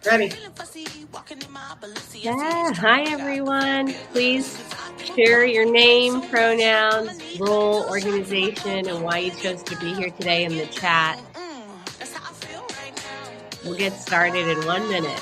Ready. Yeah. Hi, everyone. Please share your name, pronouns, role, organization, and why you chose to be here today in the chat. We'll get started in 1 minute.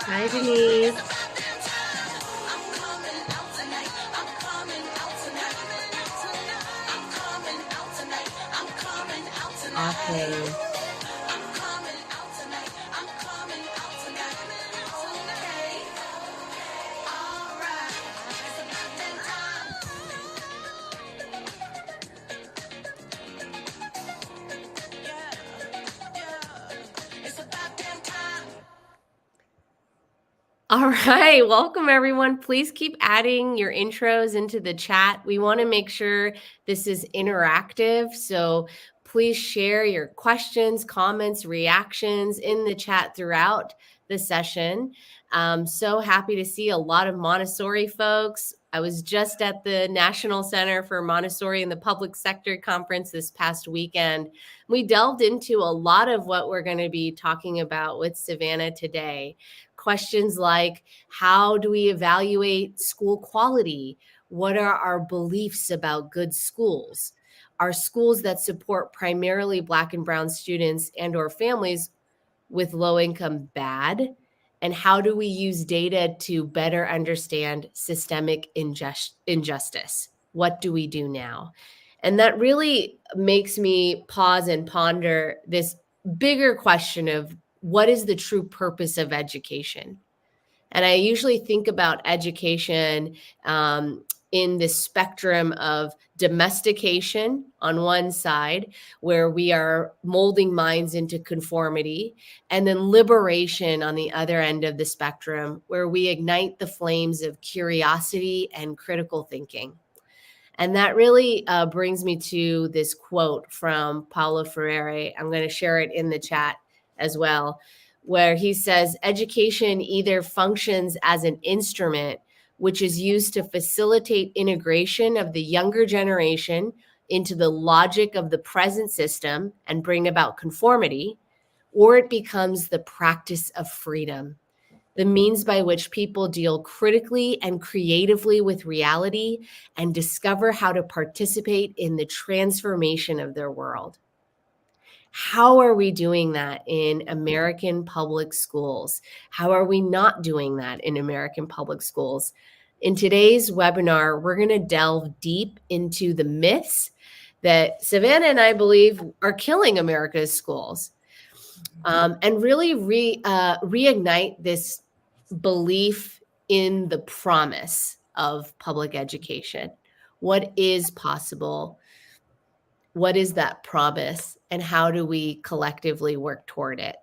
Hi, Denise. Awesome. All right, welcome everyone. Please keep adding your intros into the chat. We want to make sure this is interactive, so please share your questions, comments, reactions in the chat throughout the session. So happy to see a lot of Montessori folks. I was just at the National Center for Montessori in the Public Sector Conference this past weekend. We delved into a lot of what we're going to be talking about with Savannah today. Questions like, how do we evaluate school quality? What are our beliefs about good schools? Are schools that support primarily Black and Brown students and or families with low income bad? And how do we use data to better understand systemic injustice? What do we do now? And that really makes me pause and ponder this bigger question of what is the true purpose of education? And I usually think about education in the spectrum of domestication on one side, where we are molding minds into conformity, and then liberation on the other end of the spectrum, where we ignite the flames of curiosity and critical thinking. And that really brings me to this quote from Paulo Freire. I'm going to share it in the chat as well, where he says, education either functions as an instrument which is used to facilitate integration of the younger generation into the logic of the present system and bring about conformity, or it becomes the practice of freedom, the means by which people deal critically and creatively with reality and discover how to participate in the transformation of their world. How are we doing that in American public schools? How are we not doing that in American public schools? In today's webinar, we're going to delve deep into the myths that Savannah and I believe are killing America's schools, and really reignite this belief in the promise of public education. What is possible? What is that promise? And how do we collectively work toward it?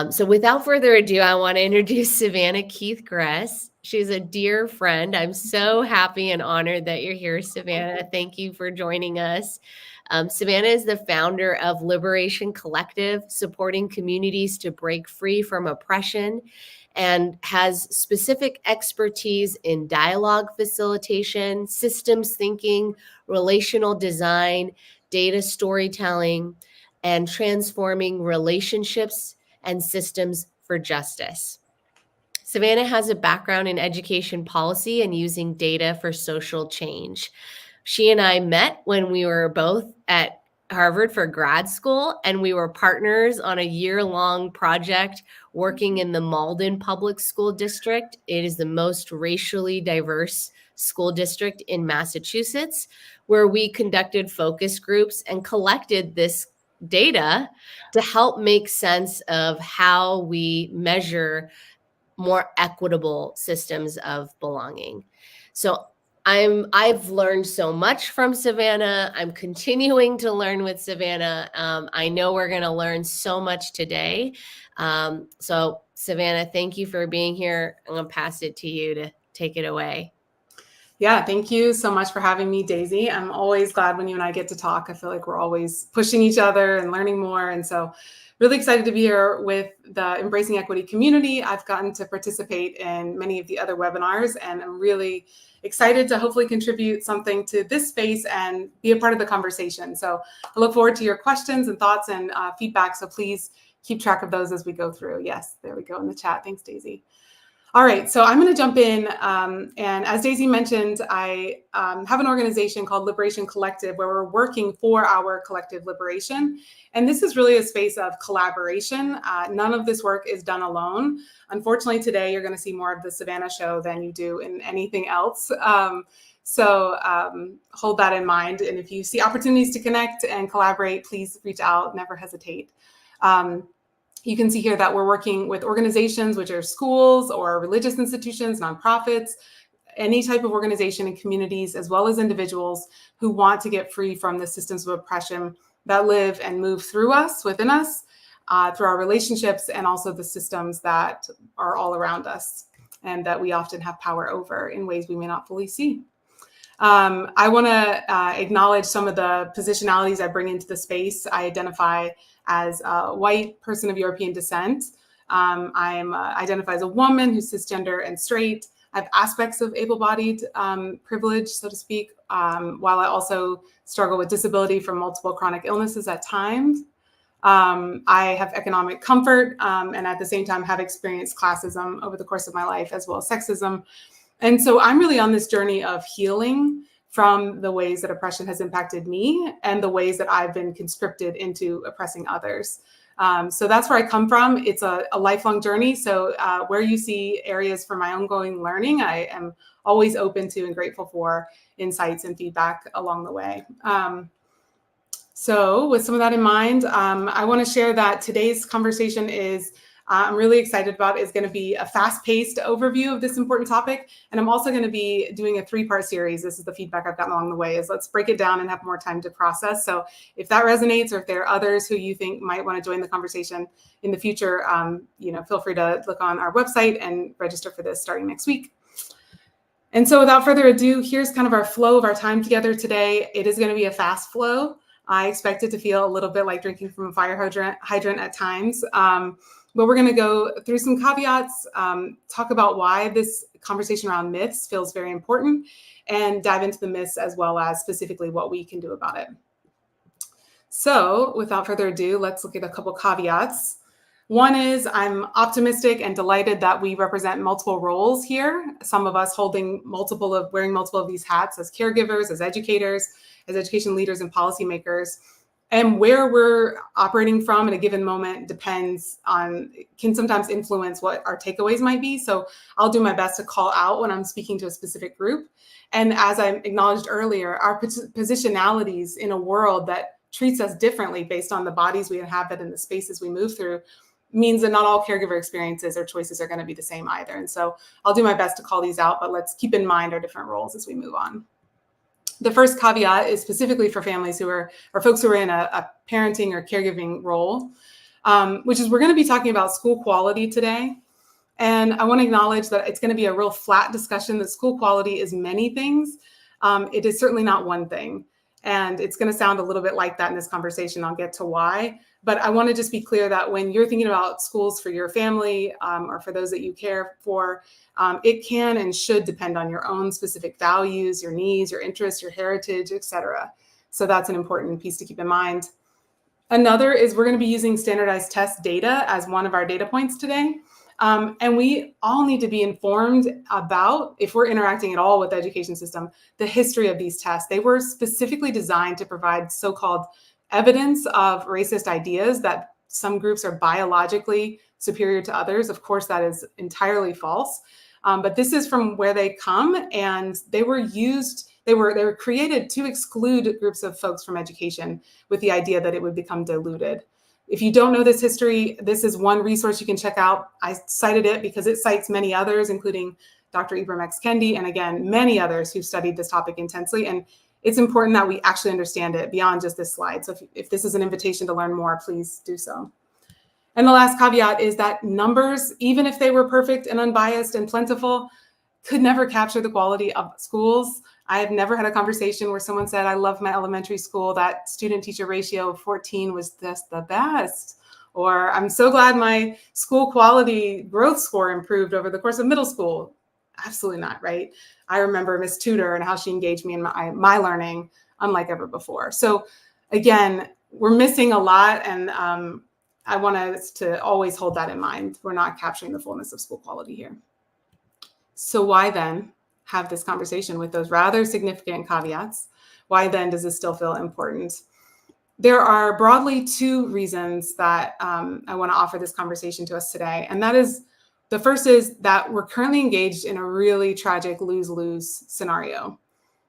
So without further ado, I want to introduce Savannah Keith Gress. She's a dear friend. I'm so happy and honored that you're here, Savannah. Thank you for joining us. Savannah is the founder of Liberation Collective, supporting communities to break free from oppression, and has specific expertise in dialogue facilitation, systems thinking, relational design, data storytelling, and transforming relationships and systems for justice. Savannah has a background in education policy and using data for social change. She and I met when we were both at Harvard for grad school, and we were partners on a year-long project working in the Malden Public School District. It is the most racially diverse school district in Massachusetts, where we conducted focus groups and collected this data to help make sense of how we measure more equitable systems of belonging. So I've learned so much from Savannah. I'm continuing to learn with Savannah. I know we're going to learn so much today. So Savannah, thank you for being here. I'm going to pass it to you to take it away. Yeah, thank you so much for having me, Daisy. I'm always glad when you and I get to talk. I feel like we're always pushing each other and learning more. And so really excited to be here with the Embracing Equity community. I've gotten to participate in many of the other webinars, and I'm really excited to hopefully contribute something to this space and be a part of the conversation. So I look forward to your questions and thoughts and feedback. So please keep track of those as we go through. Yes, there we go in the chat. Thanks, Daisy. All right, so I'm going to jump in. And as Daisy mentioned, I have an organization called Liberation Collective where we're working for our collective liberation. And this is really a space of collaboration. None of this work is done alone. Unfortunately, today you're going to see more of the Savannah show than you do in anything else. So hold that in mind. And if you see opportunities to connect and collaborate, please reach out, never hesitate. You can see here that we're working with organizations, which are schools or religious institutions, nonprofits, any type of organization and communities, as well as individuals who want to get free from the systems of oppression that live and move through us, within us, through our relationships, and also the systems that are all around us and that we often have power over in ways we may not fully see. I want to acknowledge some of the positionalities I bring into the space. I identify as a white person of European descent. I identify as a woman who's cisgender and straight. I have aspects of able-bodied privilege, so to speak, while I also struggle with disability from multiple chronic illnesses at times. I have economic comfort and at the same time have experienced classism over the course of my life, as well as sexism. And so I'm really on this journey of healing from the ways that oppression has impacted me and the ways that I've been conscripted into oppressing others. So that's where I come from. It's a lifelong journey. So where you see areas for my ongoing learning, I am always open to and grateful for insights and feedback along the way. So with some of that in mind, I want to share that today's conversation is I'm really excited about is going to be a fast-paced overview of this important topic. And I'm also going to be doing a 3-part series. This is the feedback I've gotten along the way, is let's break it down and have more time to process. So if that resonates, or if there are others who you think might want to join the conversation in the future, feel free to look on our website and register for this starting next week. And so without further ado, here's kind of our flow of our time together today. It is going to be a fast flow. I expect it to feel a little bit like drinking from a fire hydrant at times. But we're going to go through some caveats, talk about why this conversation around myths feels very important, and dive into the myths as well as specifically what we can do about it. So without further ado, let's look at a couple caveats. One is I'm optimistic and delighted that we represent multiple roles here. Some of us wearing multiple of these hats as caregivers, as educators, as education leaders and policymakers. And where we're operating from at a given moment can sometimes influence what our takeaways might be. So I'll do my best to call out when I'm speaking to a specific group. And as I acknowledged earlier, our positionalities in a world that treats us differently based on the bodies we inhabit and the spaces we move through means that not all caregiver experiences or choices are going to be the same either. And so I'll do my best to call these out, but let's keep in mind our different roles as we move on. The first caveat is specifically for families or folks who are in a parenting or caregiving role, which is we're going to be talking about school quality today. And I want to acknowledge that it's going to be a real flat discussion, that school quality is many things. It is certainly not one thing. And it's going to sound a little bit like that in this conversation. I'll get to why. But I want to just be clear that when you're thinking about schools for your family or for those that you care for, it can and should depend on your own specific values, your needs, your interests, your heritage, etc. So that's an important piece to keep in mind. Another is we're going to be using standardized test data as one of our data points today. And we all need to be informed about, if we're interacting at all with the education system, the history of these tests. They were specifically designed to provide so-called evidence of racist ideas that some groups are biologically superior to others. Of course, that is entirely false. But this is from where they come, and they were used, they were created to exclude groups of folks from education with the idea that it would become diluted. If you don't know this history, this is one resource you can check out. I cited it because it cites many others, including Dr. Ibram X. Kendi, and again, many others who've studied this topic intensely. And it's important that we actually understand it beyond just this slide. So if this is an invitation to learn more, please do so. And the last caveat is that numbers, even if they were perfect and unbiased and plentiful, could never capture the quality of schools. I have never had a conversation where someone said, I love my elementary school, that student-teacher ratio of 14 was just the best. Or I'm so glad my school quality growth score improved over the course of middle school. Absolutely not, right? I remember Miss Tudor and how she engaged me in my learning unlike ever before. So again, we're missing a lot, and I want us to always hold that in mind. We're not capturing the fullness of school quality here. So why then have this conversation with those rather significant caveats? Why then does this still feel important? There are broadly two reasons that I want to offer this conversation to us today. And that is, the first is that we're currently engaged in a really tragic lose-lose scenario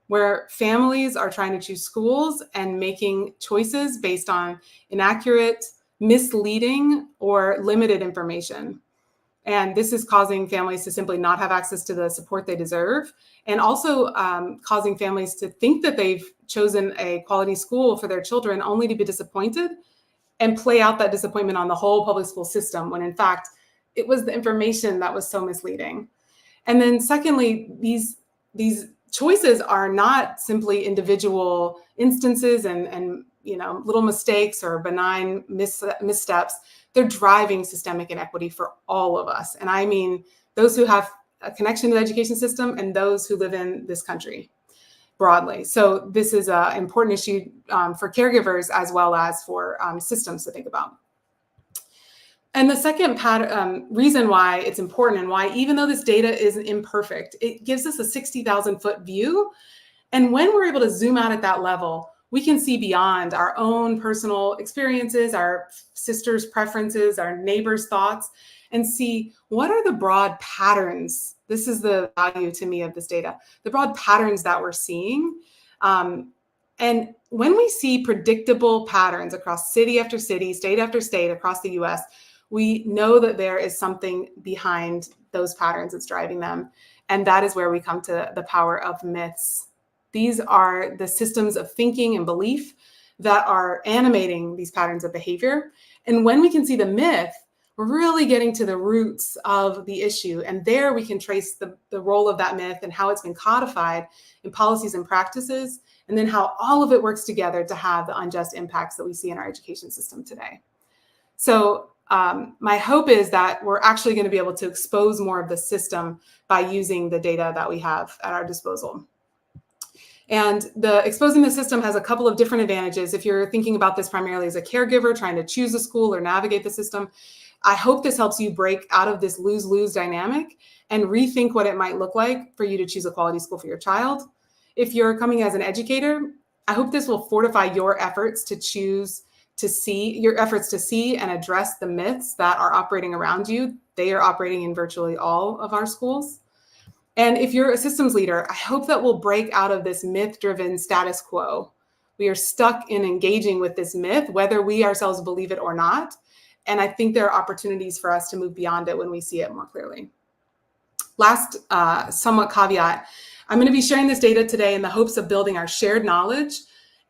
where families are trying to choose schools and making choices based on inaccurate, misleading, or limited information. And this is causing families to simply not have access to the support they deserve, and also causing families to think that they've chosen a quality school for their children only to be disappointed and play out that disappointment on the whole public school system, when in fact, it was the information that was so misleading. And then secondly, these choices are not simply individual instances and little mistakes or benign missteps. They're driving systemic inequity for all of us. And I mean those who have a connection to the education system and those who live in this country broadly. So this is an important issue for caregivers as well as for systems to think about. And the second reason why it's important, and why even though this data is imperfect, it gives us a 60,000 foot view. And when we're able to zoom out at that level, we can see beyond our own personal experiences, our sisters' preferences, our neighbors' thoughts, and see what are the broad patterns. This is the value to me of this data, the broad patterns that we're seeing. And when we see predictable patterns across city after city, state after state across the US, we know that there is something behind those patterns that's driving them. And that is where we come to the power of myths. These are the systems of thinking and belief that are animating these patterns of behavior. And when we can see the myth, we're really getting to the roots of the issue. And there we can trace the role of that myth and how it's been codified in policies and practices, and then how all of it works together to have the unjust impacts that we see in our education system today. So my hope is that we're actually going to be able to expose more of the system by using the data that we have at our disposal. And exposing the system has a couple of different advantages. If you're thinking about this primarily as a caregiver trying to choose a school or navigate the system, I hope this helps you break out of this lose-lose dynamic and rethink what it might look like for you to choose a quality school for your child. If you're coming as an educator, I hope this will fortify your efforts to see and address the myths that are operating around you. They are operating in virtually all of our schools. And if you're a systems leader, I hope that we'll break out of this myth-driven status quo. We are stuck in engaging with this myth, whether we ourselves believe it or not. And I think there are opportunities for us to move beyond it when we see it more clearly. Last somewhat caveat, I'm going to be sharing this data today in the hopes of building our shared knowledge,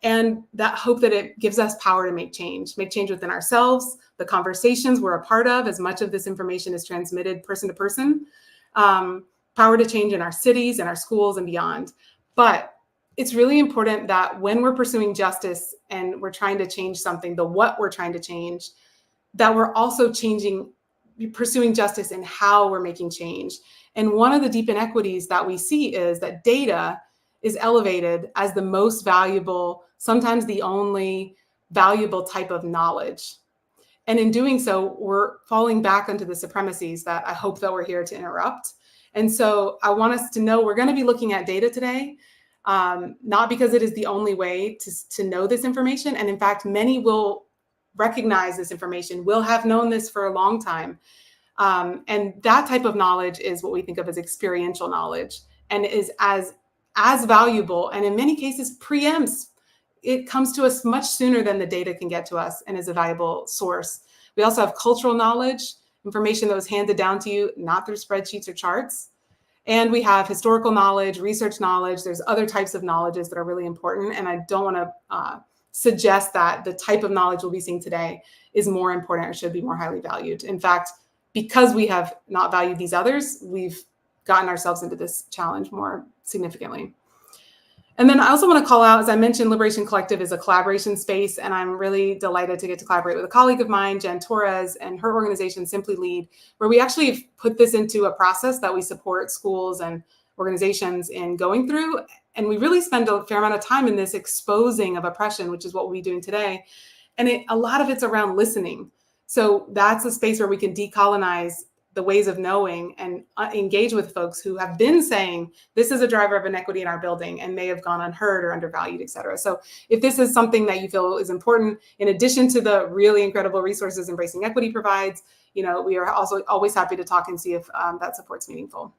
and that hope that it gives us power to make change within ourselves, the conversations we're a part of, as much of this information is transmitted person to person, power to change in our cities and our schools and beyond. But it's really important that when we're pursuing justice and we're trying to change something, what we're trying to change, that we're also pursuing justice in how we're making change. And one of the deep inequities that we see is that data is elevated as the most valuable, sometimes the only valuable type of knowledge. And in doing so, we're falling back into the supremacies that I hope that we're here to interrupt. And so I want us to know we're going to be looking at data today, not because it is the only way to know this information. And in fact, many will recognize this information, will have known this for a long time. And that type of knowledge is what we think of as experiential knowledge, and is as valuable, and in many cases preempts. It comes to us much sooner than the data can get to us, and is a valuable source. We also have cultural knowledge, information that was handed down to you, not through spreadsheets or charts. And we have historical knowledge, research knowledge. There's other types of knowledges that are really important. And I don't want to suggest that the type of knowledge we'll be seeing today is more important or should be more highly valued. In fact, because we have not valued these others, we've gotten ourselves into this challenge more significantly. And then I also want to call out, as I mentioned, Liberation Collective is a collaboration space, and I'm really delighted to get to collaborate with a colleague of mine, Jen Torres, and her organization, Simply Lead, where we actually have put this into a process that we support schools and organizations in going through. And we really spend a fair amount of time in this exposing of oppression, which is what we'll be doing today. And a lot of it's around listening. So that's a space where we can decolonize the ways of knowing and engage with folks who have been saying this is a driver of inequity in our building and may have gone unheard or undervalued, et cetera. So if this is something that you feel is important, in addition to the really incredible resources Embracing Equity provides, we are also always happy to talk and see if that support's meaningful.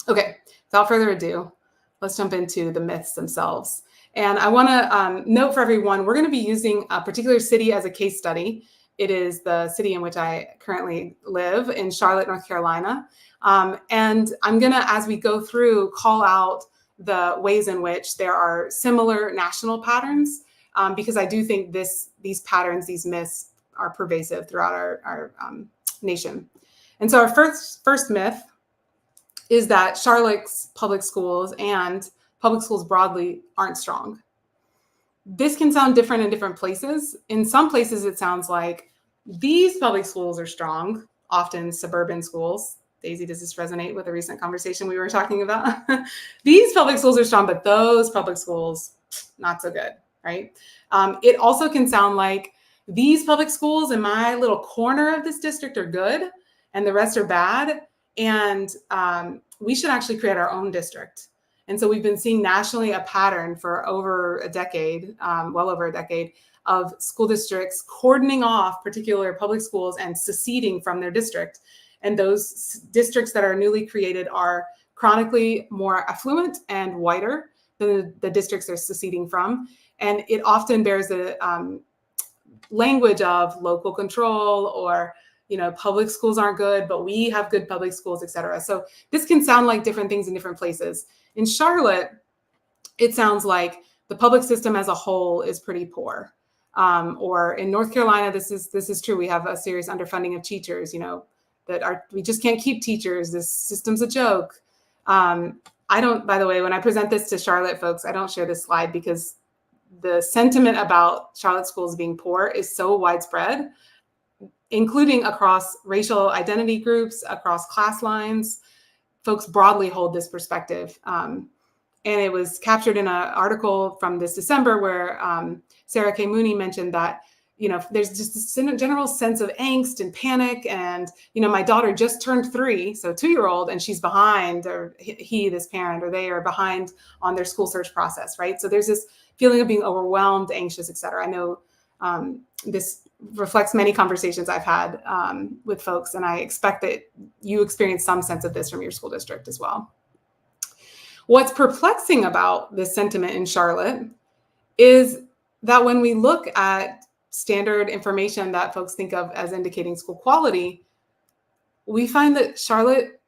Okay, without further ado, let's jump into the myths themselves. And I want to note for everyone, we're going to be using a particular city as a case study. It is the city in which I currently live, in Charlotte, North Carolina. And I'm going to, as we go through, call out the ways in which there are similar national patterns, because I do think these patterns, these myths, are pervasive throughout our nation. And so our first myth is that Charlotte's public schools and public schools broadly aren't strong. This can sound different in different places. In some places, it sounds like these public schools are strong, often suburban schools. Daisy, does this resonate with a recent conversation we were talking about? These public schools are strong, but those public schools, not so good, right? It also can sound like these public schools in my little corner of this district are good and the rest are bad. And we should actually create our own district. And so we've been seeing nationally a pattern for over a decade, well over a decade, of school districts cordoning off particular public schools and seceding from their district. And those districts that are newly created are chronically more affluent and whiter than the districts they're seceding from. And it often bears the language of local control, or public schools aren't good, but we have good public schools, et cetera. So this can sound like different things in different places. In Charlotte, it sounds like the public system as a whole is pretty poor. Or in North Carolina, this is true. We have a serious underfunding of teachers, we just can't keep teachers. This system's a joke. By the way, when I present this to Charlotte folks, I don't share this slide because the sentiment about Charlotte schools being poor is so widespread, including across racial identity groups, across class lines. Folks broadly hold this perspective. And it was captured in an article from this December where Sarah K. Mooney mentioned that, there's just this general sense of angst and panic. And, my daughter just turned 3, so 2-year-old, and she's behind, or this parent, or they are behind on their school search process, right? So there's this feeling of being overwhelmed, anxious, et cetera. I know this reflects many conversations I've had with folks, and I expect that you experience some sense of this from your school district as well. What's perplexing about this sentiment in Charlotte is that when we look at standard information that folks think of as indicating school quality, we find that Charlotte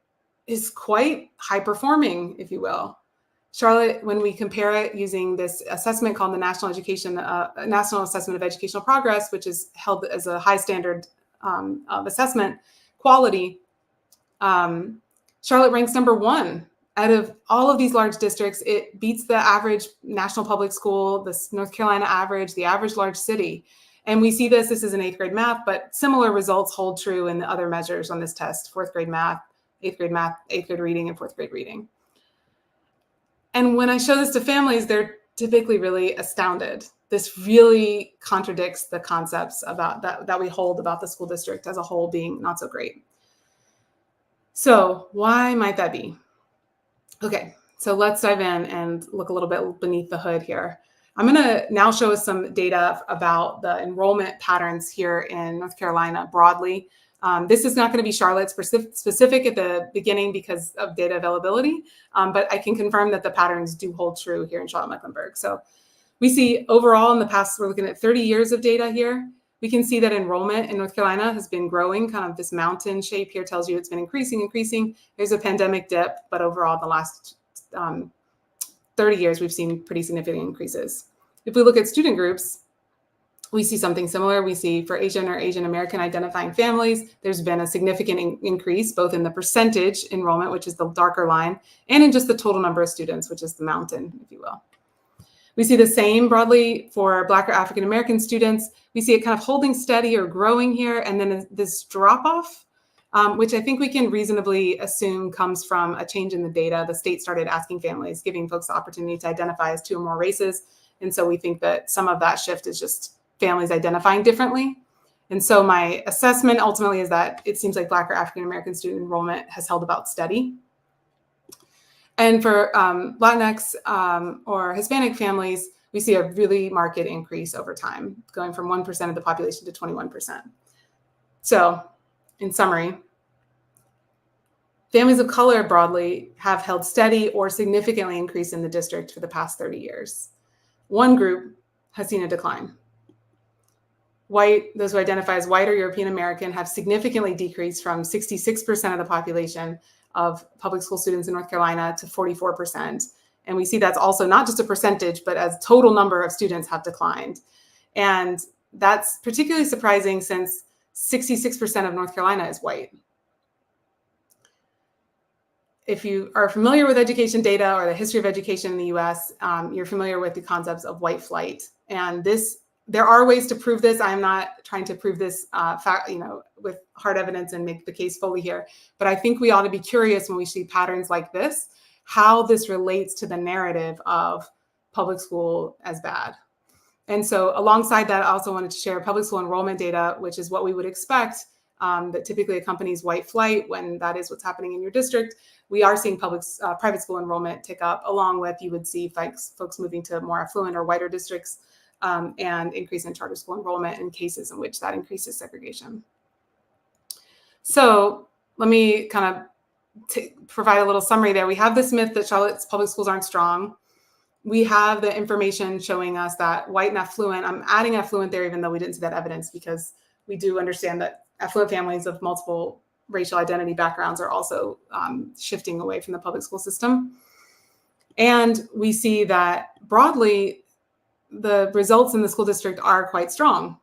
is quite high performing, if you will. Charlotte, when we compare it using this assessment called the National Assessment of Educational Progress, which is held as a high standard of assessment quality, Charlotte ranks number 1. Out of all of these large districts, it beats the average national public school, the North Carolina average, the average large city. And we see this is in 8th grade math, but similar results hold true in the other measures on this test: 4th grade math, 8th grade reading, and 4th grade reading. And when I show this to families, they're typically really astounded. This really contradicts the concepts about that we hold about the school district as a whole being not so great. So why might that be? Okay, so let's dive in and look a little bit beneath the hood here. I'm going to now show us some data about the enrollment patterns here in North Carolina broadly. This is not going to be Charlotte specific at the beginning because of data availability, but I can confirm that the patterns do hold true here in Charlotte-Mecklenburg. So we see overall in the past, we're looking at 30 years of data here. We can see that enrollment in North Carolina has been growing. Kind of this mountain shape here tells you it's been increasing. There's a pandemic dip, but overall the last 30 years, we've seen pretty significant increases. If we look at student groups, we see something similar. We see for Asian or Asian American identifying families, there's been a significant increase, both in the percentage enrollment, which is the darker line, and in just the total number of students, which is the mountain, if you will. We see the same broadly for Black or African American students. We see it kind of holding steady or growing here, and then this drop off, which I think we can reasonably assume comes from a change in the data. The state started asking families, giving folks the opportunity to identify as 2 or more races. And so we think that some of that shift is just families identifying differently. And so my assessment ultimately is that it seems like Black or African American student enrollment has held about steady. And for Latinx or Hispanic families, we see a really marked increase over time, going from 1% of the population to 21%. So in summary, families of color broadly have held steady or significantly increased in the district for the past 30 years. One group has seen a decline. White, those who identify as white or European American, have significantly decreased from 66% of the population of public school students in North Carolina to 44%. And we see that's also not just a percentage, but as total number of students have declined. And that's particularly surprising since 66% of North Carolina is white. If you are familiar with education data or the history of education in the US, you're familiar with the concepts of white flight. And there are ways to prove this. I'm not trying to prove this with hard evidence and make the case fully here, but I think we ought to be curious when we see patterns like this, how this relates to the narrative of public school as bad. And so alongside that, I also wanted to share public school enrollment data, which is what we would expect that typically accompanies white flight when that is what's happening in your district. We are seeing private school enrollment tick up, along with you would see folks moving to more affluent or whiter districts, and increase in charter school enrollment in cases in which that increases segregation. So let me kind of provide a little summary there. We have this myth that Charlotte's public schools aren't strong. We have the information showing us that white and affluent, I'm adding affluent there even though we didn't see that evidence, because we do understand that affluent families of multiple racial identity backgrounds are also shifting away from the public school system. And we see that broadly, the results in the school district are quite strong.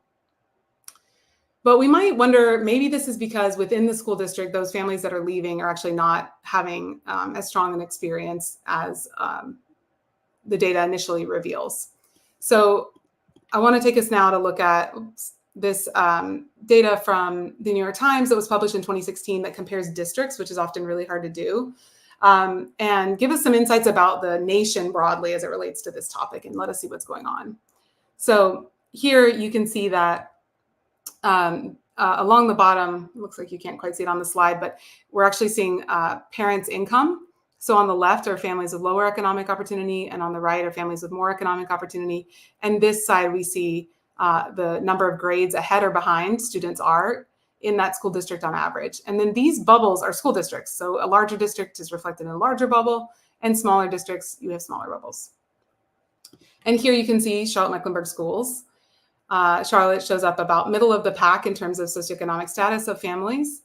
But we might wonder, maybe this is because within the school district, those families that are leaving are actually not having as strong an experience as the data initially reveals. So I want to take us now to look at this data from the New York Times that was published in 2016 that compares districts, which is often really hard to do, and give us some insights about the nation broadly as it relates to this topic, and let us see what's going on. So here you can see that along the bottom, looks like you can't quite see it on the slide, but we're actually seeing parents' income. So on the left are families with lower economic opportunity, and on the right are families with more economic opportunity. And this side, we see the number of grades ahead or behind students are in that school district on average. And then these bubbles are school districts. So a larger district is reflected in a larger bubble, and smaller districts, you have smaller bubbles. And here you can see Charlotte-Mecklenburg schools. Charlotte shows up about middle of the pack in terms of socioeconomic status of families,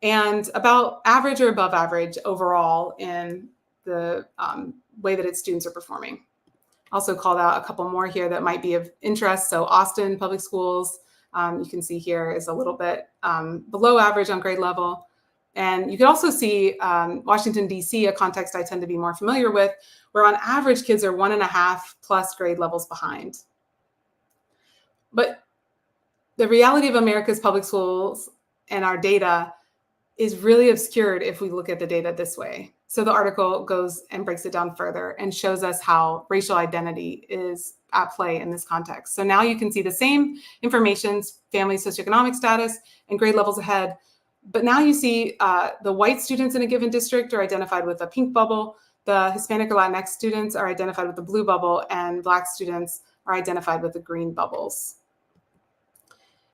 and about average or above average overall in the way that its students are performing. Also called out a couple more here that might be of interest. So Austin Public Schools, you can see here, is a little bit below average on grade level. And you can also see Washington, D.C., a context I tend to be more familiar with, where on average kids are 1.5+ grade levels behind. But the reality of America's public schools and our data is really obscured if we look at the data this way. So the article goes and breaks it down further and shows us how racial identity is at play in this context. So now you can see the same information, family socioeconomic status and grade levels ahead, but now you see the white students in a given district are identified with a pink bubble, the Hispanic or Latinx students are identified with the blue bubble, and Black students are identified with the green bubbles.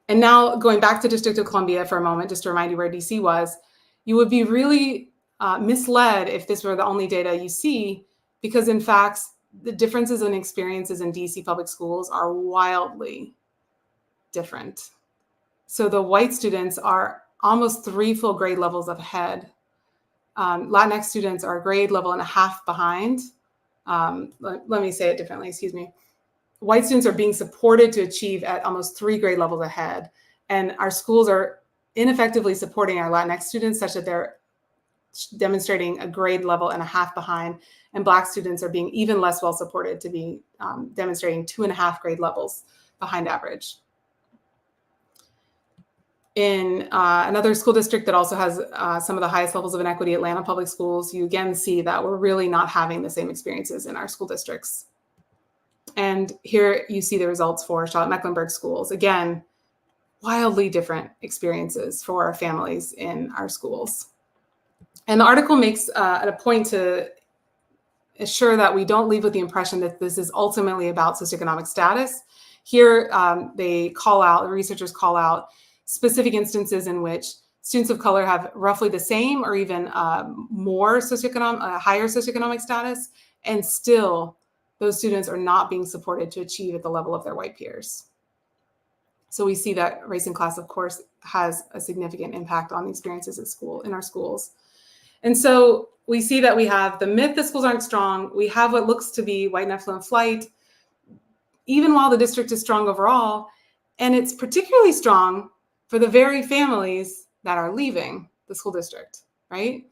And now going back to District of Columbia for a moment, just to remind you where DC was, you would be really misled if this were the only data you see, because in fact, the differences in experiences in DC public schools are wildly different. So the white students are almost 3 full grade levels ahead. Latinx students are a grade level and a half behind. Let me say it differently, excuse me. White students are being supported to achieve at almost 3 grade levels ahead. And our schools are ineffectively supporting our Latinx students such that they're demonstrating a grade level and a half behind. And Black students are being even less well supported to be demonstrating 2.5 grade levels behind average. In another school district that also has some of the highest levels of inequity, Atlanta Public Schools, you again see that we're really not having the same experiences in our school districts. And here you see the results for Charlotte-Mecklenburg schools. Again, wildly different experiences for our families in our schools. And the article makes a point to assure that we don't leave with the impression that this is ultimately about socioeconomic status. Here, the researchers call out specific instances in which students of color have roughly the same or even higher socioeconomic status, and still those students are not being supported to achieve at the level of their white peers. So we see that race and class, of course, has a significant impact on the experiences at school, in our schools. And so we see that we have the myth that schools aren't strong. We have what looks to be white and affluent flight, even while the district is strong overall. And it's particularly strong for the very families that are leaving the school district, right?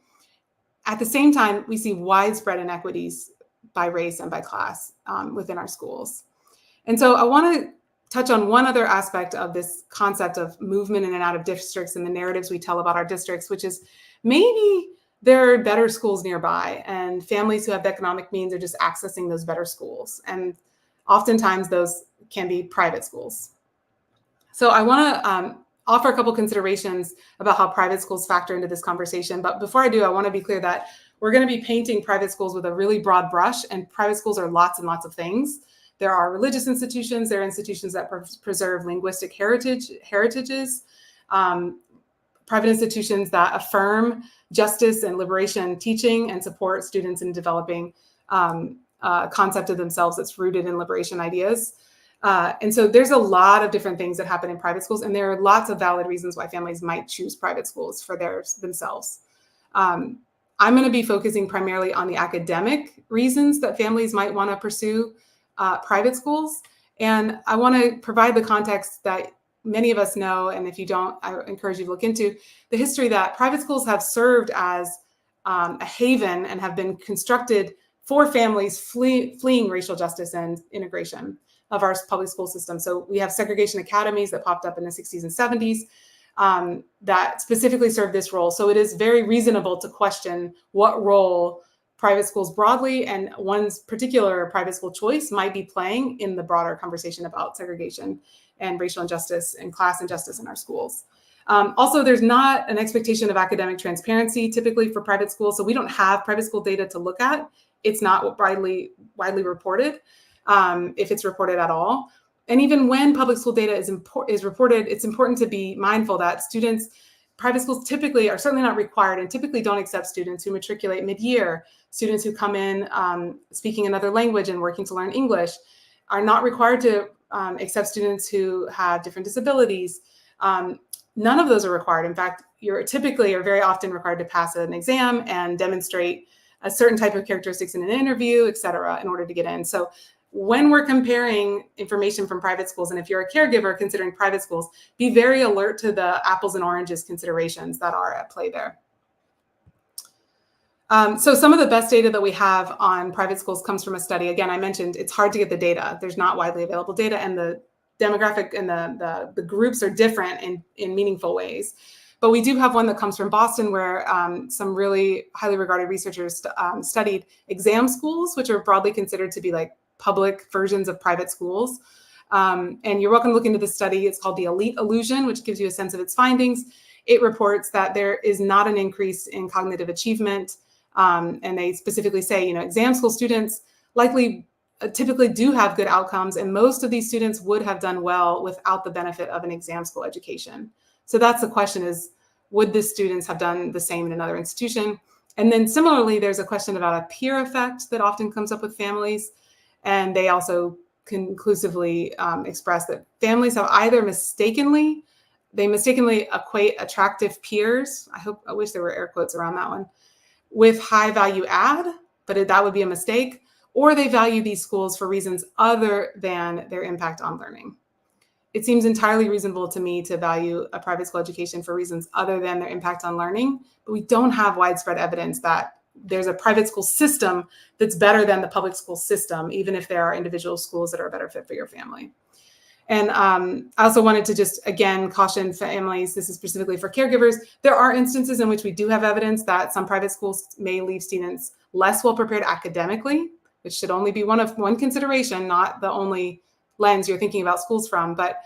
At the same time, we see widespread inequities by race and by class within our schools. And so I want to touch on one other aspect of this concept of movement in and out of districts and the narratives we tell about our districts, which is maybe there are better schools nearby and families who have the economic means are just accessing those better schools. And oftentimes those can be private schools. So I want to offer a couple considerations about how private schools factor into this conversation. But before I do, I want to be clear that we're going to be painting private schools with a really broad brush, and private schools are lots and lots of things. There are religious institutions, there are institutions that preserve linguistic heritages, private institutions that affirm justice and liberation teaching and support students in developing a concept of themselves that's rooted in liberation ideas. And so there's a lot of different things that happen in private schools, and there are lots of valid reasons why families might choose private schools for themselves. I'm going to be focusing primarily on the academic reasons that families might want to pursue private schools. And I want to provide the context that many of us know, and if you don't, I encourage you to look into the history that private schools have served as a haven and have been constructed for families fleeing racial justice and integration of our public school system. So we have segregation academies that popped up in the 60s and 70s that specifically serve this role. So it is very reasonable to question what role private schools broadly and one's particular private school choice might be playing in the broader conversation about segregation and racial injustice and class injustice in our schools. Also, there's not an expectation of academic transparency typically for private schools. So we don't have private school data to look at. It's not widely reported, if it's reported at all. And even when public school data is reported, it's important to be mindful that private schools typically are certainly not required and typically don't accept students who matriculate mid-year. Students who come in speaking another language and working to learn English are not required to accept students who have different disabilities. None of those are required. In fact, you're very often required to pass an exam and demonstrate a certain type of characteristics in an interview, et cetera, in order to get in. So when we're comparing information from private schools, and if you're a caregiver considering private schools, be very alert to the apples and oranges considerations that are at play there. So some of the best data that we have on private schools comes from a study. Again, I mentioned it's hard to get the data. There's not widely available data, and the demographic and the groups are different in meaningful ways. But we do have one that comes from Boston where some really highly regarded researchers studied exam schools, which are broadly considered to be like public versions of private schools. And you're welcome to look into this study. It's called the Elite Illusion, which gives you a sense of its findings. It reports that there is not an increase in cognitive achievement. And they specifically say, exam school students typically do have good outcomes, and most of these students would have done well without the benefit of an exam school education. So that's the question, is would the students have done the same in another institution? And then similarly, there's a question about a peer effect that often comes up with families. And they also conclusively express that families have either mistakenly equate attractive peers, I wish there were air quotes around that one, with high value add, but that would be a mistake, or they value these schools for reasons other than their impact on learning. It seems entirely reasonable to me to value a private school education for reasons other than their impact on learning, but we don't have widespread evidence that there's a private school system that's better than the public school system, even if there are individual schools that are a better fit for your family. And I also wanted to just, again, caution families, this is specifically for caregivers. There are instances in which we do have evidence that some private schools may leave students less well prepared academically, which should only be one consideration, not the only lens you're thinking about schools from. But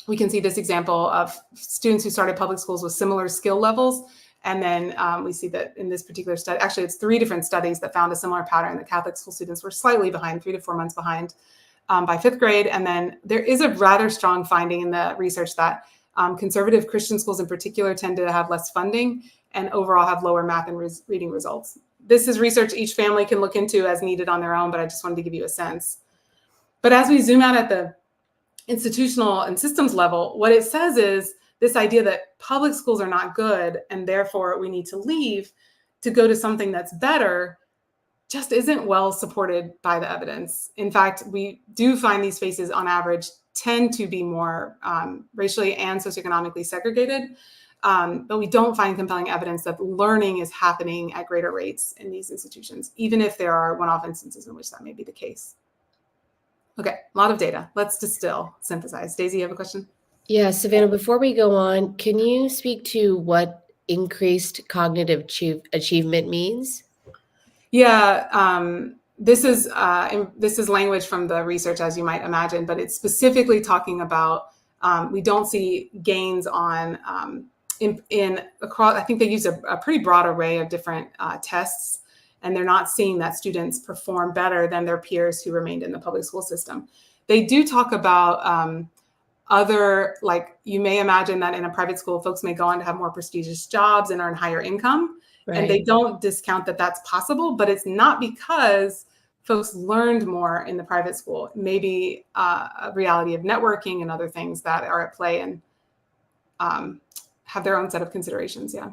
we can see this example of students who started public schools with similar skill levels. And then we see that in this particular study, actually it's 3 different studies that found a similar pattern. The Catholic school students were slightly behind, 3 to 4 months behind by 5th grade. And then there is a rather strong finding in the research that conservative Christian schools in particular tend to have less funding and overall have lower math and reading results. This is research each family can look into as needed on their own, but I just wanted to give you a sense. But as we zoom out at the institutional and systems level, what it says is this idea that public schools are not good and therefore we need to leave to go to something that's better just isn't well supported by the evidence. In fact, we do find these spaces on average tend to be more racially and socioeconomically segregated, but we don't find compelling evidence that learning is happening at greater rates in these institutions, even if there are one-off instances in which that may be the case. Okay, a lot of data. Let's synthesize. Daisy, you have a question? Yeah, Savannah, before we go on, can you speak to what increased cognitive achievement means? Yeah, this is language from the research, as you might imagine, but it's specifically talking about we don't see gains on across. I think they use a pretty broad array of different tests, and they're not seeing that students perform better than their peers who remained in the public school system. They do talk about other, like you may imagine that in a private school, folks may go on to have more prestigious jobs and earn higher income. Right. And they don't discount that that's possible, but it's not because folks learned more in the private school. Maybe a reality of networking and other things that are at play and have their own set of considerations. Yeah.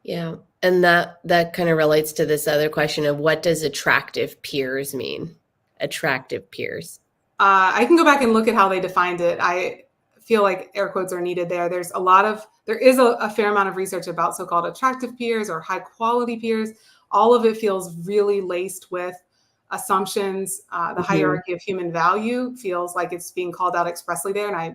Yeah. And that kind of relates to this other question of what does attractive peers mean? Attractive peers. I can go back and look at how they defined it. I feel like air quotes are needed there. There is a fair amount of research about so-called attractive peers or high quality peers. All of it feels really laced with assumptions. The hierarchy of human value feels like it's being called out expressly there. And I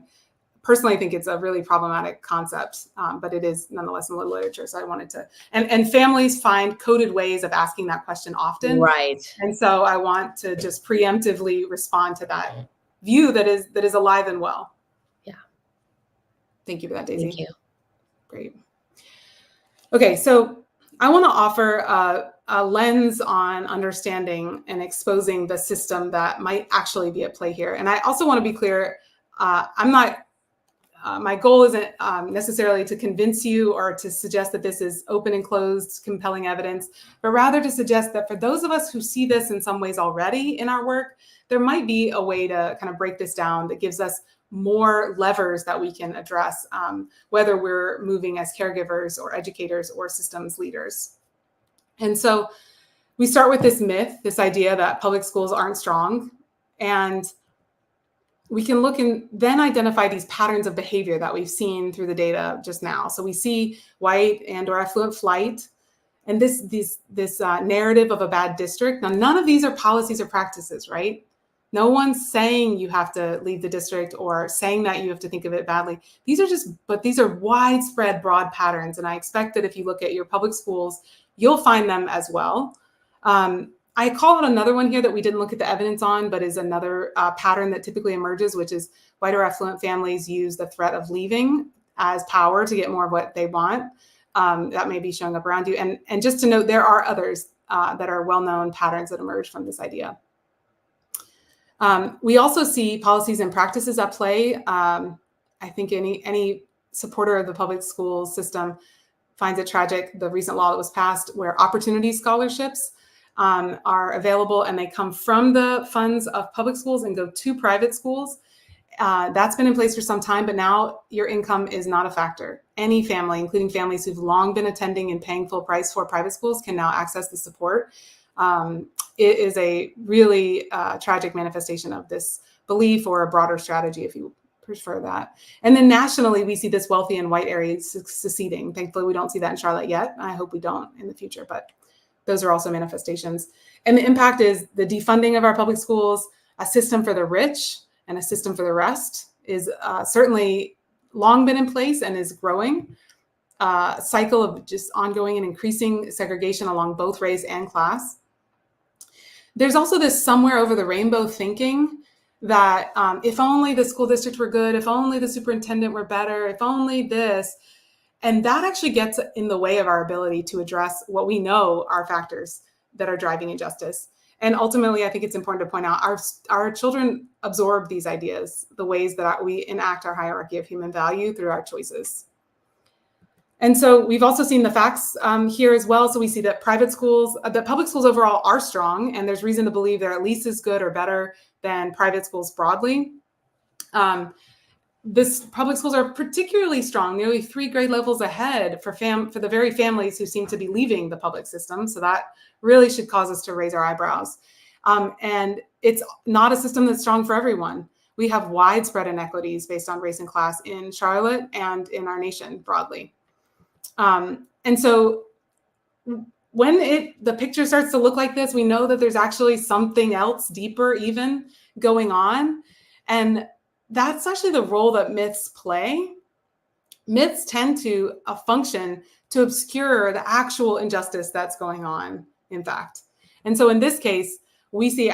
personally think it's a really problematic concept, but it is nonetheless in the literature. So I wanted to, and families find coded ways of asking that question often. Right. And so I want to just preemptively respond to that view that is alive and well. Yeah. Thank you for that, Daisy. Thank you. Great. Okay, so I want to offer a lens on understanding and exposing the system that might actually be at play here. And I also want to be clear, my goal isn't necessarily to convince you or to suggest that this is open and closed, compelling evidence, but rather to suggest that for those of us who see this in some ways already in our work, there might be a way to kind of break this down that gives us more levers that we can address, whether we're moving as caregivers or educators or systems leaders. And so we start with this myth, this idea that public schools aren't strong, and we can look and then identify these patterns of behavior that we've seen through the data just now. So we see white and or affluent flight, and this narrative of a bad district. Now, none of these are policies or practices, right? No one's saying you have to leave the district or saying that you have to think of it badly. These are widespread, broad patterns. And I expect that if you look at your public schools, you'll find them as well. I call out another one here that we didn't look at the evidence on, but is another pattern that typically emerges, which is white or affluent families use the threat of leaving as power to get more of what they want. That may be showing up around you. And just to note, there are others that are well-known patterns that emerge from this idea. We also see policies and practices at play. I think any supporter of the public school system finds it tragic, the recent law that was passed where opportunity scholarships are available and they come from the funds of public schools and go to private schools. That's been in place for some time, but now your income is not a factor. Any family, including families who've long been attending and paying full price for private schools, can now access the support. It is a really tragic manifestation of this belief, or a broader strategy, if you prefer that. And then nationally, we see this wealthy and white area seceding. Thankfully, we don't see that in Charlotte yet. I hope we don't in the future, but those are also manifestations. And the impact is the defunding of our public schools, a system for the rich and a system for the rest is certainly long been in place and is growing. Cycle of just ongoing and increasing segregation along both race and class. There's also this somewhere over the rainbow thinking that if only the school district were good, if only the superintendent were better, if only this, and that actually gets in the way of our ability to address what we know are factors that are driving injustice. And ultimately, I think it's important to point out our children absorb these ideas, the ways that we enact our hierarchy of human value through our choices. And so we've also seen the facts here as well. So we see that public schools overall are strong, and there's reason to believe they're at least as good or better than private schools broadly. Public schools are particularly strong, nearly 3 grade levels ahead for the very families who seem to be leaving the public system. So that really should cause us to raise our eyebrows. And it's not a system that's strong for everyone. We have widespread inequities based on race and class in Charlotte and in our nation broadly. And so when the picture starts to look like this, we know that there's actually something else deeper even going on. And that's actually the role that myths play. Myths tend to function to obscure the actual injustice that's going on, in fact. And so in this case, we see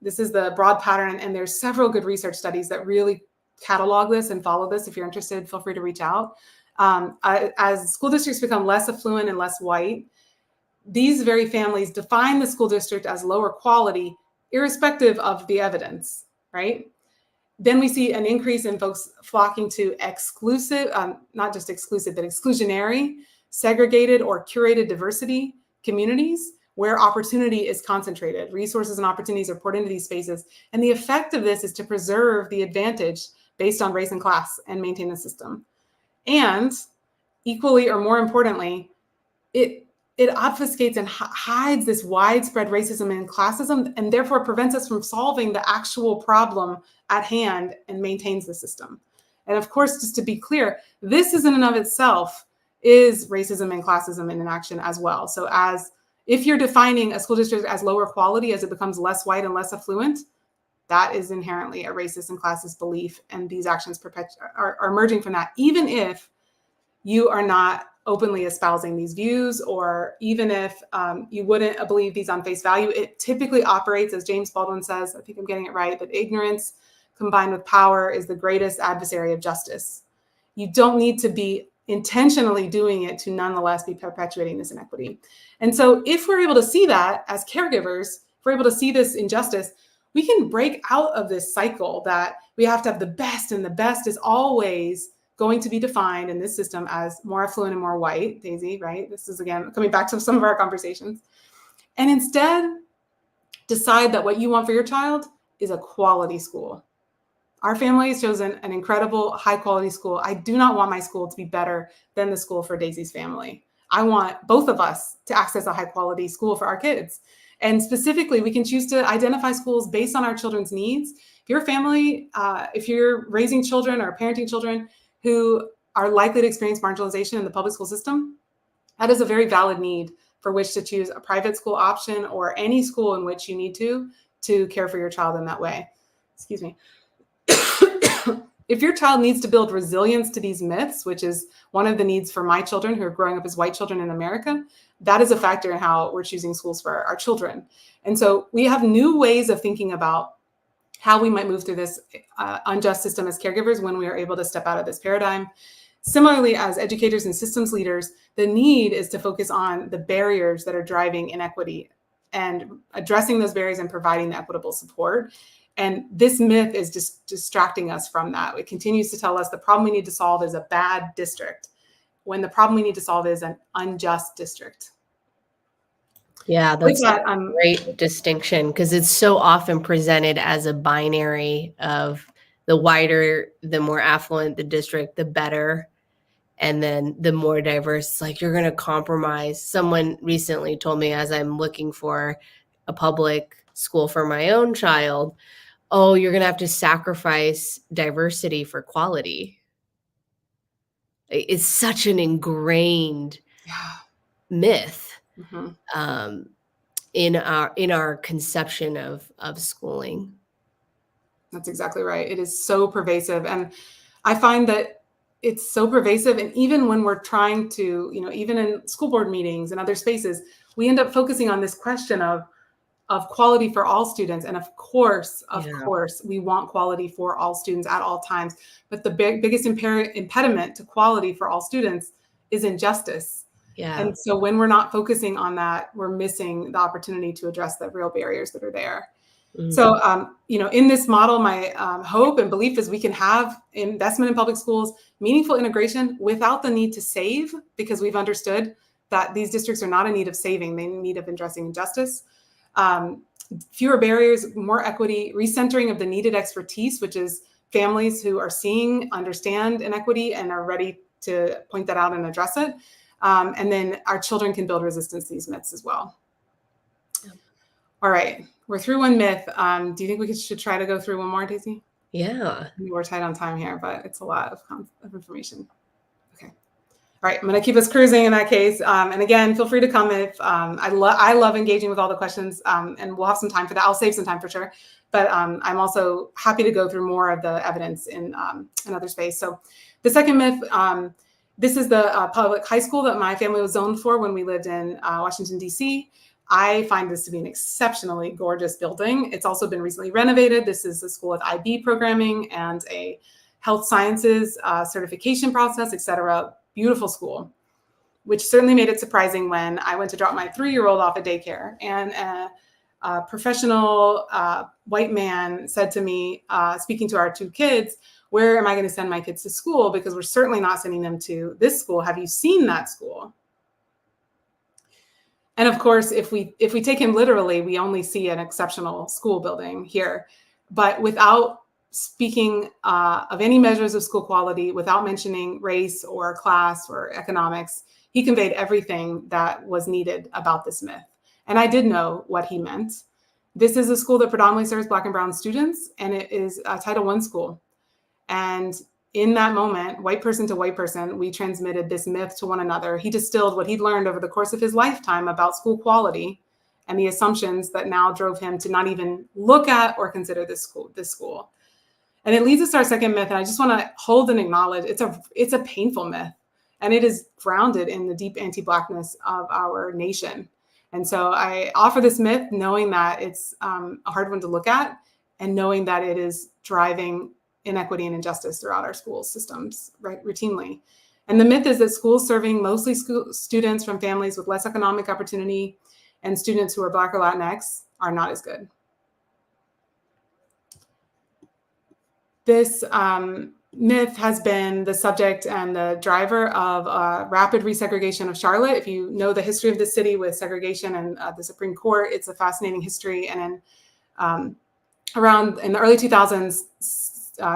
this is the broad pattern, and there's several good research studies that really catalog this and follow this. If you're interested, feel free to reach out. As school districts become less affluent and less white, these very families define the school district as lower quality, irrespective of the evidence, right? Then we see an increase in folks flocking to exclusive, not just exclusive, but exclusionary, segregated, or curated diversity communities where opportunity is concentrated. Resources and opportunities are poured into these spaces. And the effect of this is to preserve the advantage based on race and class and maintain the system. And equally or more importantly, it obfuscates and hides this widespread racism and classism, and therefore prevents us from solving the actual problem at hand and maintains the system. And of course, just to be clear, this is in and of itself is racism and classism in action as well. So if you're defining a school district as lower quality as it becomes less white and less affluent, that is inherently a racist and classist belief, and these actions are emerging from that, even if you are not openly espousing these views, or even if you wouldn't believe these on face value. It typically operates, as James Baldwin says, I think I'm getting it right, that ignorance combined with power is the greatest adversary of justice. You don't need to be intentionally doing it to nonetheless be perpetuating this inequity. And so if we're able to see that as caregivers, if we're able to see this injustice, we can break out of this cycle that we have to have the best, and the best is always going to be defined in this system as more affluent and more white, Daisy, right? This is, again, coming back to some of our conversations. And instead, decide that what you want for your child is a quality school. Our family has chosen an incredible, high-quality school. I do not want my school to be better than the school for Daisy's family. I want both of us to access a high-quality school for our kids. And specifically, we can choose to identify schools based on our children's needs. If your family, if you're raising children or parenting children who are likely to experience marginalization in the public school system, that is a very valid need for which to choose a private school option or any school in which you need to to care for your child in that way. Excuse me. If your child needs to build resilience to these myths, which is one of the needs for my children who are growing up as white children in America, that is a factor in how we're choosing schools for our children. And so we have new ways of thinking about how we might move through this unjust system as caregivers when we are able to step out of this paradigm. Similarly, as educators and systems leaders, the need is to focus on the barriers that are driving inequity and addressing those barriers and providing the equitable support. And this myth is just distracting us from that. It continues to tell us the problem we need to solve is a bad district, when the problem we need to solve is an unjust district. Yeah, that's a great distinction, because it's so often presented as a binary of the whiter, the more affluent the district, the better. And then the more diverse, it's like you're going to compromise. Someone recently told me, as I'm looking for a public school for my own child, oh, you're going to have to sacrifice diversity for quality. It's such an ingrained myth in our conception of schooling. That's exactly right. It is so pervasive. And I find that it's so pervasive. And even when we're trying to, even in school board meetings and other spaces, we end up focusing on this question of quality for all students. And of course, we want quality for all students at all times. But the biggest impediment to quality for all students is injustice. Yeah. And so when we're not focusing on that, we're missing the opportunity to address the real barriers that are there. Mm-hmm. So, in this model, my hope and belief is we can have investment in public schools, meaningful integration without the need to save, because we've understood that these districts are not in need of saving, they need of addressing injustice. Fewer barriers, more equity, recentering of the needed expertise, which is families who are seeing, understand inequity, and are ready to point that out and address it. And then our children can build resistance to these myths as well. Yeah. All right, we're through one myth. Do you think we should try to go through one more, Daisy? Yeah. We're tight on time here, but it's a lot of information. Okay. All right, I'm going to keep us cruising in that case. And again, feel free to come if I love engaging with all the questions, and we'll have some time for that. I'll save some time for sure. But I'm also happy to go through more of the evidence in other space. So the second myth, this is the public high school that my family was zoned for when we lived in Washington, D.C. I find this to be an exceptionally gorgeous building. It's also been recently renovated. This is a school with IB programming and a health sciences certification process, et cetera. Beautiful school, which certainly made it surprising when I went to drop my 3-year-old off at daycare. And a professional white man said to me, speaking to our 2 kids, where am I going to send my kids to school? Because we're certainly not sending them to this school. Have you seen that school? And of course, if we take him literally, we only see an exceptional school building here. But without speaking of any measures of school quality, without mentioning race or class or economics, he conveyed everything that was needed about this myth. And I did know what he meant. This is a school that predominantly serves Black and Brown students, and it is a Title I school. And in that moment, white person to white person, we transmitted this myth to one another. He distilled what he'd learned over the course of his lifetime about school quality and the assumptions that now drove him to not even look at or consider this school. And it leads us to our second myth. And I just want to hold and acknowledge it's a painful myth, and it is grounded in the deep anti-Blackness of our nation. And so I offer this myth knowing that it's a hard one to look at, and knowing that it is driving inequity and injustice throughout our school systems routinely. And the myth is that schools serving mostly students from families with less economic opportunity and students who are Black or Latinx are not as good. This myth has been the subject and the driver of rapid resegregation of Charlotte. If you know the history of the city with segregation and the Supreme Court, it's a fascinating history. And around in the early 2000s,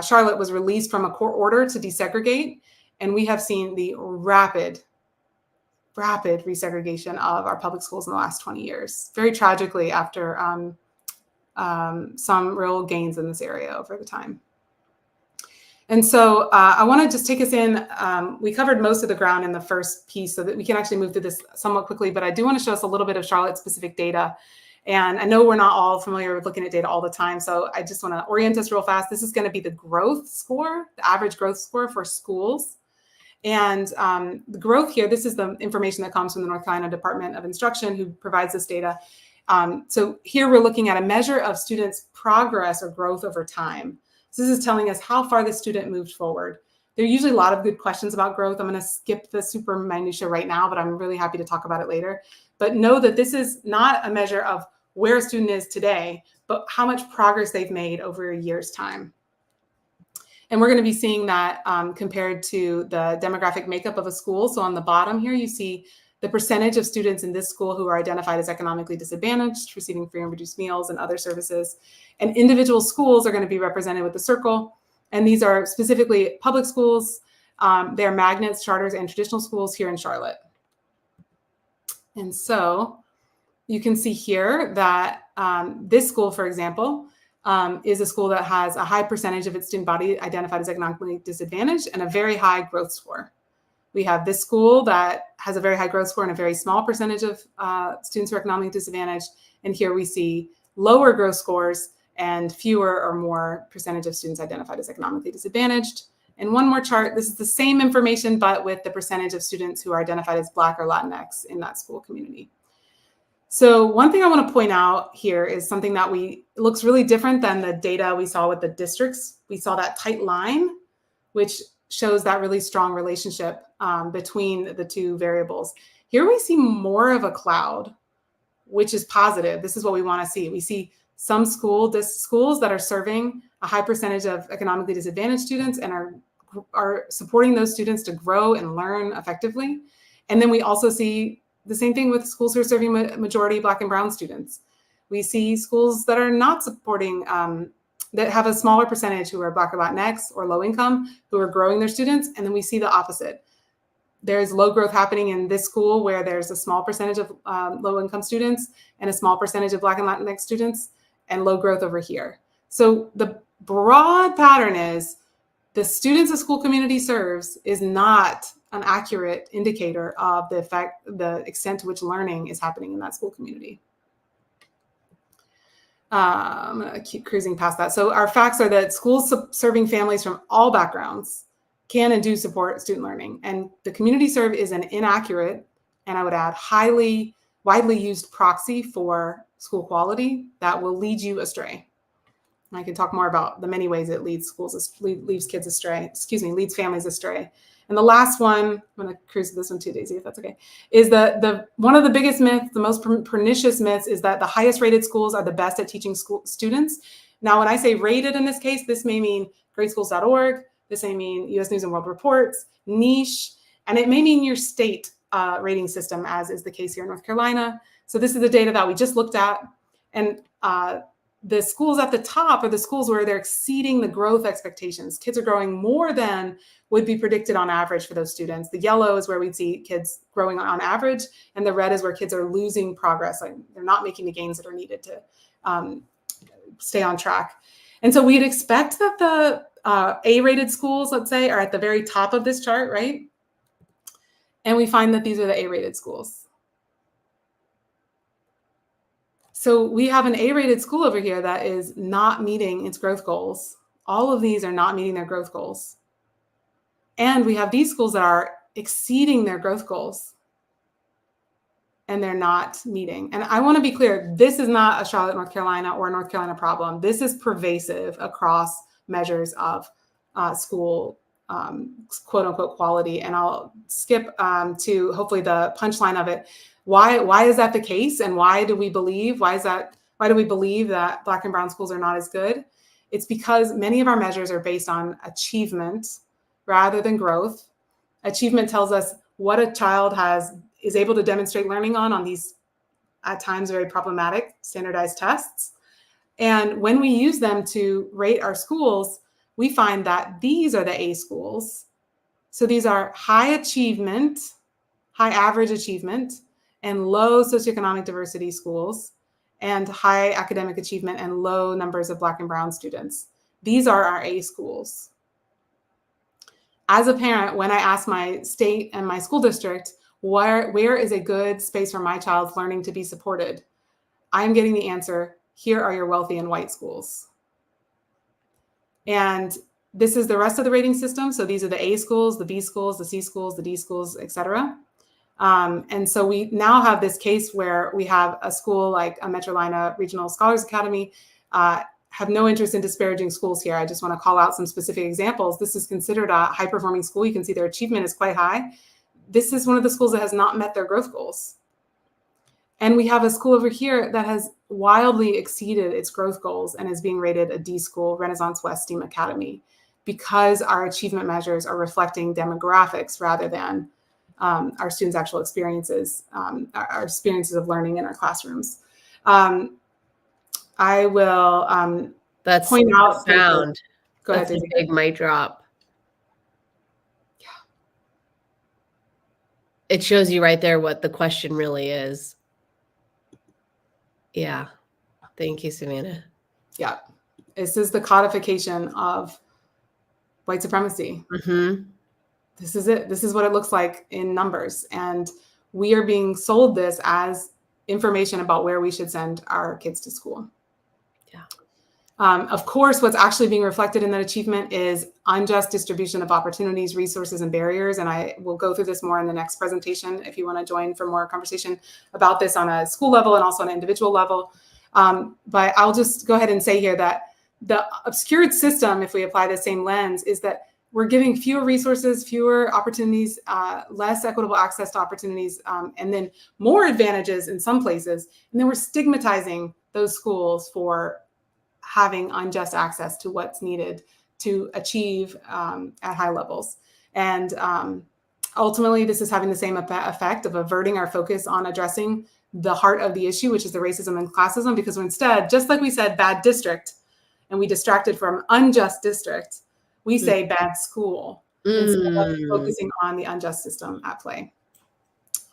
Charlotte was released from a court order to desegregate. And we have seen the rapid resegregation of our public schools in the last 20 years, very tragically after some real gains in this area over the time. And so I want to just take us in. We covered most of the ground in the first piece so that we can actually move through this somewhat quickly, but I do want to show us a little bit of Charlotte-specific data. And I know we're not all familiar with looking at data all the time, so I just want to orient us real fast. This is going to be the growth score, the average growth score for schools. And the growth here, this is the information that comes from the North Carolina Department of Instruction, who provides this data. So here we're looking at a measure of students' progress or growth over time. So this is telling us how far the student moved forward. There are usually a lot of good questions about growth. I'm going to skip the super minutia right now, but I'm really happy to talk about it later. But know that this is not a measure of where a student is today, but how much progress they've made over a year's time. And we're going to be seeing that compared to the demographic makeup of a school. So on the bottom here, you see the percentage of students in this school who are identified as economically disadvantaged, receiving free and reduced meals and other services. And individual schools are going to be represented with the circle. And these are specifically public schools. They're magnets, charters, and traditional schools here in Charlotte. And so you can see here that this school, for example, is a school that has a high percentage of its student body identified as economically disadvantaged and a very high growth score. We have this school that has a very high growth score and a very small percentage of students who are economically disadvantaged. And here we see lower growth scores and fewer or more percentage of students identified as economically disadvantaged. And one more chart, this is the same information, but with the percentage of students who are identified as Black or Latinx in that school community. So one thing I want to point out here is something that looks really different than the data we saw with the districts. We saw that tight line, which shows that really strong relationship between the two variables. Here we see more of a cloud, which is positive. This is what we want to see. We see some schools that are serving a high percentage of economically disadvantaged students and are supporting those students to grow and learn effectively. And then we also see the same thing with schools who are serving majority Black and Brown students. We see schools that are not supporting, that have a smaller percentage who are Black or Latinx or low income, who are growing their students. And then we see the opposite. There's low growth happening in this school where there's a small percentage of low income students and a small percentage of Black and Latinx students, and low growth over here. So the broad pattern is the students a school community serves is not an accurate indicator of the extent to which learning is happening in that school community. I'm going to keep cruising past that. So our facts are that schools serving families from all backgrounds can and do support student learning. And the community serve is an inaccurate, and I would add widely used proxy for school quality that will lead you astray. I can talk more about the many ways it leads leads families astray. And the last one, I'm going to cruise this one too, Daisy, if that's okay, is one of the biggest myths, the most pernicious myths, is that the highest rated schools are the best at teaching students. Now, when I say rated in this case, this may mean gradeschools.org, this may mean US News and World Reports, niche, and it may mean your state rating system, as is the case here in North Carolina. So this is the data that we just looked at. And the schools at the top are the schools where they're exceeding the growth expectations. Kids are growing more than would be predicted on average for those students. The yellow is where we'd see kids growing on average, and the red is where kids are losing progress. Like they're not making the gains that are needed to stay on track. And so we'd expect that the A-rated schools, let's say, are at the very top of this chart, right? And we find that these are the A-rated schools. So we have an A-rated school over here that is not meeting its growth goals. All of these are not meeting their growth goals. And we have these schools that are exceeding their growth goals, and they're not meeting. And I want to be clear, this is not a Charlotte, North Carolina or a North Carolina problem. This is pervasive across measures of school quote unquote quality. And I'll skip to hopefully the punchline of it. Why is that the case? And why do we believe that Black and Brown schools are not as good? It's because many of our measures are based on achievement rather than growth. Achievement tells us what a child is able to demonstrate learning on these at times very problematic standardized tests. And when we use them to rate our schools, we find that these are the A schools. So these are high achievement, high average achievement, and low socioeconomic diversity schools, and high academic achievement and low numbers of Black and Brown students. These are our A schools. As a parent, when I ask my state and my school district, where is a good space for my child's learning to be supported, I'm getting the answer, here are your wealthy and white schools. And this is the rest of the rating system. So these are the A schools, the B schools, the C schools, the D schools, et cetera. And so we now have this case where we have a school like a Metrolina Regional Scholars Academy, have no interest in disparaging schools here. I just want to call out some specific examples. This is considered a high-performing school. You can see their achievement is quite high. This is one of the schools that has not met their growth goals. And we have a school over here that has wildly exceeded its growth goals and is being rated a D school, Renaissance West STEAM Academy, because our achievement measures are reflecting demographics rather than our students' actual experiences, our experiences of learning in our classrooms. I will That's point out sound. Go That's ahead, a big mic drop. Yeah. It shows you right there what the question really is. Yeah. Thank you, Savannah. Yeah. This is the codification of white supremacy. Mm-hmm. This is it. This is what it looks like in numbers. And we are being sold this as information about where we should send our kids to school. Yeah. Of course, what's actually being reflected in that achievement is unjust distribution of opportunities, resources, and barriers. And I will go through this more in the next presentation if you want to join for more conversation about this on a school level and also on an individual level. But I'll just go ahead and say here that the obscured system, if we apply the same lens, is that we're giving fewer resources, fewer opportunities, less equitable access to opportunities, and then more advantages in some places. And then we're stigmatizing those schools for having unjust access to what's needed to achieve at high levels. And ultimately, this is having the same effect of averting our focus on addressing the heart of the issue, which is the racism and classism, because instead, just like we said, bad district, and we distracted from unjust district, we say bad school instead of focusing on the unjust system at play.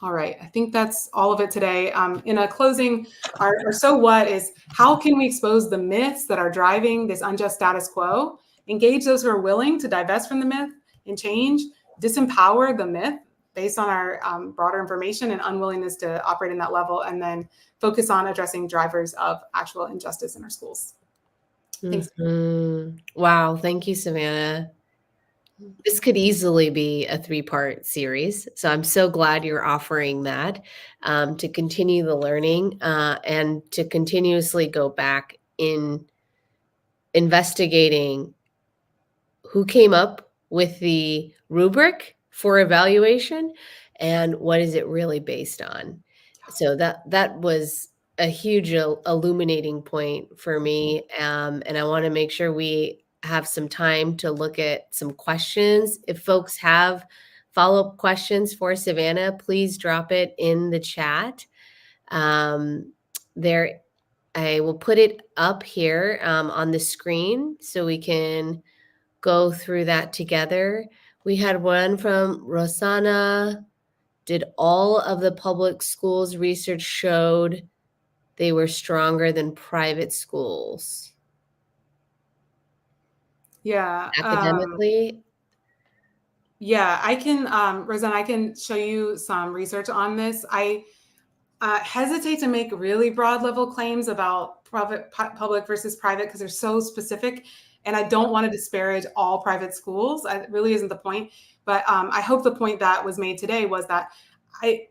All right, I think that's all of it today. In a closing, our so what is, how can we expose the myths that are driving this unjust status quo, engage those who are willing to divest from the myth and change, disempower the myth based on our broader information and unwillingness to operate in that level, and then focus on addressing drivers of actual injustice in our schools. Thanks. Wow, thank you, Savannah. This could easily be a 3-part series. So I'm so glad you're offering that to continue the learning and to continuously go back in investigating who came up with the rubric for evaluation and what is it really based on. So that was a huge illuminating point for me. And I want to make sure we have some time to look at some questions. If folks have follow-up questions for Savannah, please drop it in the chat. There, I will put it up here on the screen so we can go through that together. We had one from Rosanna. Did all of the public schools research showed they were stronger than private schools? Yeah. Academically? Yeah, I can, Rosanna, I can show you some research on this. I hesitate to make really broad level claims about public versus private because they're so specific. And I don't want to disparage all private schools. It really isn't the point. But I hope the point that was made today was that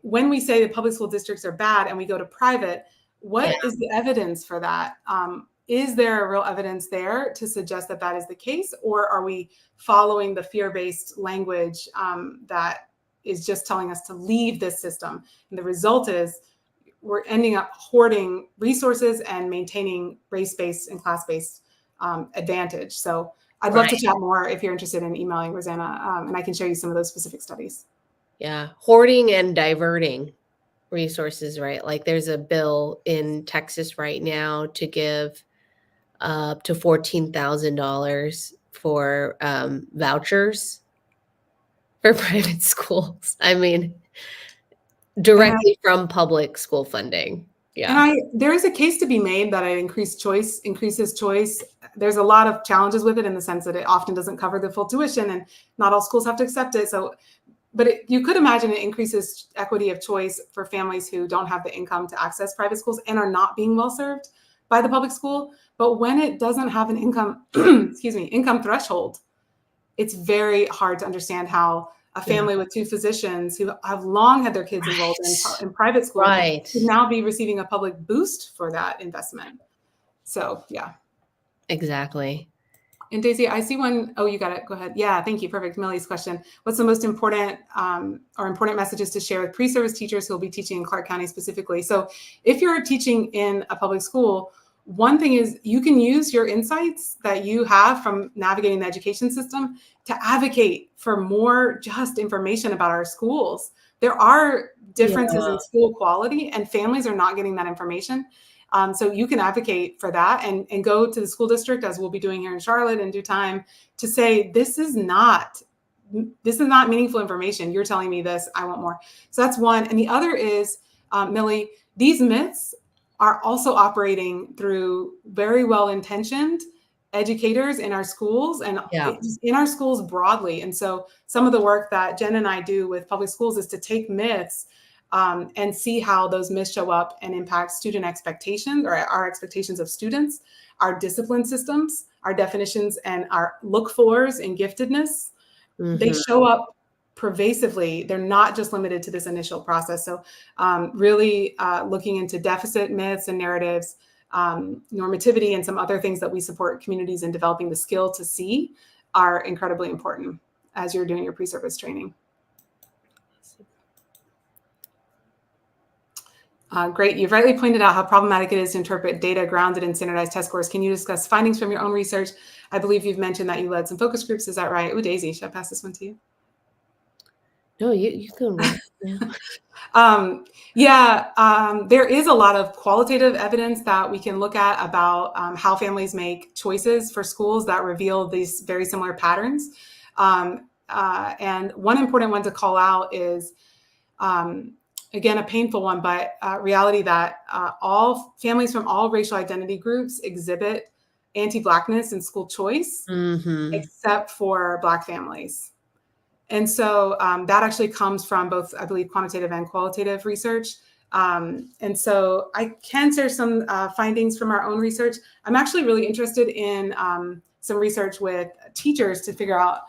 when we say the public school districts are bad and we go to private, what is the evidence for that? Is there a real evidence there to suggest that that is the case? Or are we following the fear-based language that is just telling us to leave this system? And the result is we're ending up hoarding resources and maintaining race-based and class-based advantage. So I'd love to chat more if you're interested in emailing Rosanna, and I can show you some of those specific studies. Yeah, hoarding and diverting resources, right? Like there's a bill in Texas right now to give up to $14,000 for vouchers for private schools. I mean, directly from public school funding. Yeah. And there is a case to be made that it increases choice. There's a lot of challenges with it in the sense that it often doesn't cover the full tuition and not all schools have to accept it. So you could imagine it increases equity of choice for families who don't have the income to access private schools and are not being well served by the public school. But when it doesn't have an income, income threshold, it's very hard to understand how a family with two physicians who have long had their kids enrolled in private school would now be receiving a public boost for that investment. So, yeah. Exactly. And Daisy, I see one. Oh, you got it. Go ahead. Yeah, thank you. Perfect. Millie's question. What's the most important important messages to share with pre-service teachers who will be teaching in Clark County specifically? So if you're teaching in a public school, one thing is you can use your insights that you have from navigating the education system to advocate for more just information about our schools. There are differences in school quality, and families are not getting that information. So you can advocate for that and go to the school district, as we'll be doing here in Charlotte in due time, to say, this is not meaningful information. You're telling me this, I want more. So that's one. And the other is, Millie, these myths are also operating through very well-intentioned educators in our schools and in our schools broadly. And so some of the work that Jen and I do with public schools is to take myths and see how those myths show up and impact student expectations, or our expectations of students, our discipline systems, our definitions, and our look-fors in giftedness. They show up pervasively. They're not just limited to this initial process. So really looking into deficit myths and narratives, normativity, and some other things that we support communities in developing the skill to see are incredibly important as you're doing your pre-service training. Great. You've rightly pointed out how problematic it is to interpret data grounded in standardized test scores. Can you discuss findings from your own research? I believe you've mentioned that you led some focus groups. Is that right? Oh, Daisy, should I pass this one to you? No, you can. There is a lot of qualitative evidence that we can look at about how families make choices for schools that reveal these very similar patterns. And one important one to call out is, again, a painful one, but reality that all families from all racial identity groups exhibit anti-Blackness in school choice, except for Black families. And so that actually comes from both, I believe, quantitative and qualitative research. And so I can share some findings from our own research. I'm actually really interested in some research with teachers to figure out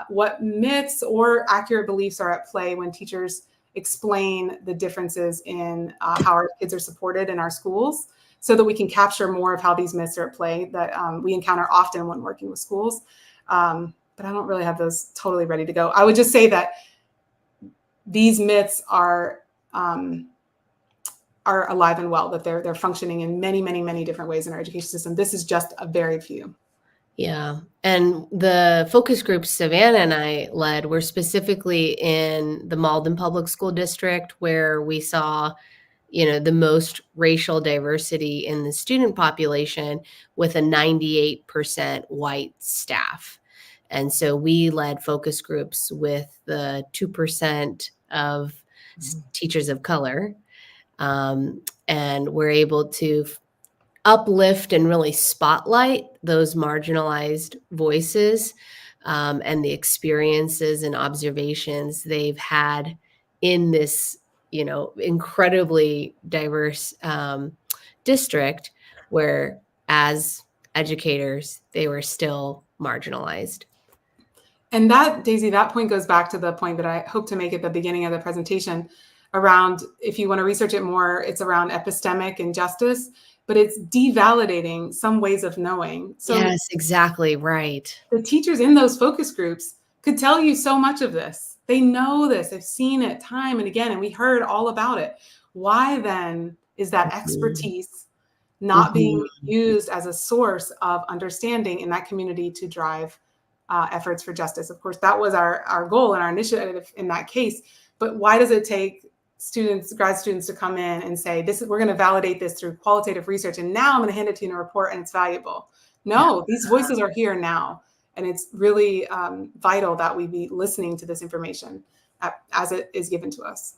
what myths or accurate beliefs are at play when teachers explain the differences in how our kids are supported in our schools, so that we can capture more of how these myths are at play that we encounter often when working with schools. But I don't really have those totally ready to go. I would just say that these myths are alive and well, that they're functioning in many, many, many different ways in our education system. This is just a very few. Yeah. And the focus groups Savannah and I led were specifically in the Malden Public School District, where we saw, the most racial diversity in the student population, with a 98% white staff. And so we led focus groups with the 2% of teachers of color. And we're able to uplift and really spotlight those marginalized voices and the experiences and observations they've had in this, incredibly diverse district, where as educators, they were still marginalized. And that, Daisy, that point goes back to the point that I hope to make at the beginning of the presentation around, if you want to research it more, it's around epistemic injustice, but it's devalidating some ways of knowing. So yes, exactly right. The teachers in those focus groups could tell you so much of this. They know this, they've seen it time and again, and we heard all about it. Why then is that expertise not being used as a source of understanding in that community to drive efforts for justice? Of course, that was our goal and our initiative in that case. But why does it take grad students to come in and say, we're going to validate this through qualitative research, and now I'm going to hand it to you in a report and it's valuable? No, these voices are here now. And it's really vital that we be listening to this information as it is given to us.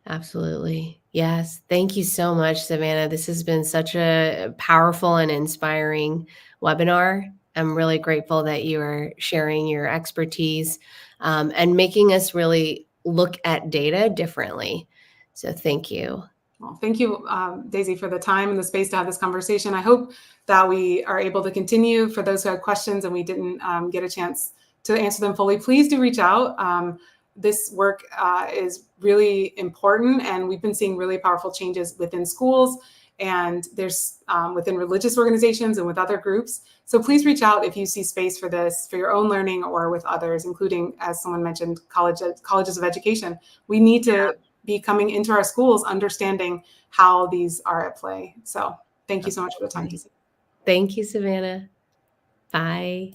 Absolutely. Yes. Thank you so much, Savannah. This has been such a powerful and inspiring webinar. I'm really grateful that you are sharing your expertise and making us really look at data differently. So thank you. Well, thank you, Daisy, for the time and the space to have this conversation. I hope that we are able to continue. For those who had questions and we didn't get a chance to answer them fully, please do reach out. This work is really important, and we've been seeing really powerful changes within schools, and there's within religious organizations and with other groups. So please reach out if you see space for this, for your own learning or with others, including, as someone mentioned, colleges of education. We need to be coming into our schools understanding how these are at play. So thank you so much for the time, Daisy. Thank you, Savannah. Bye.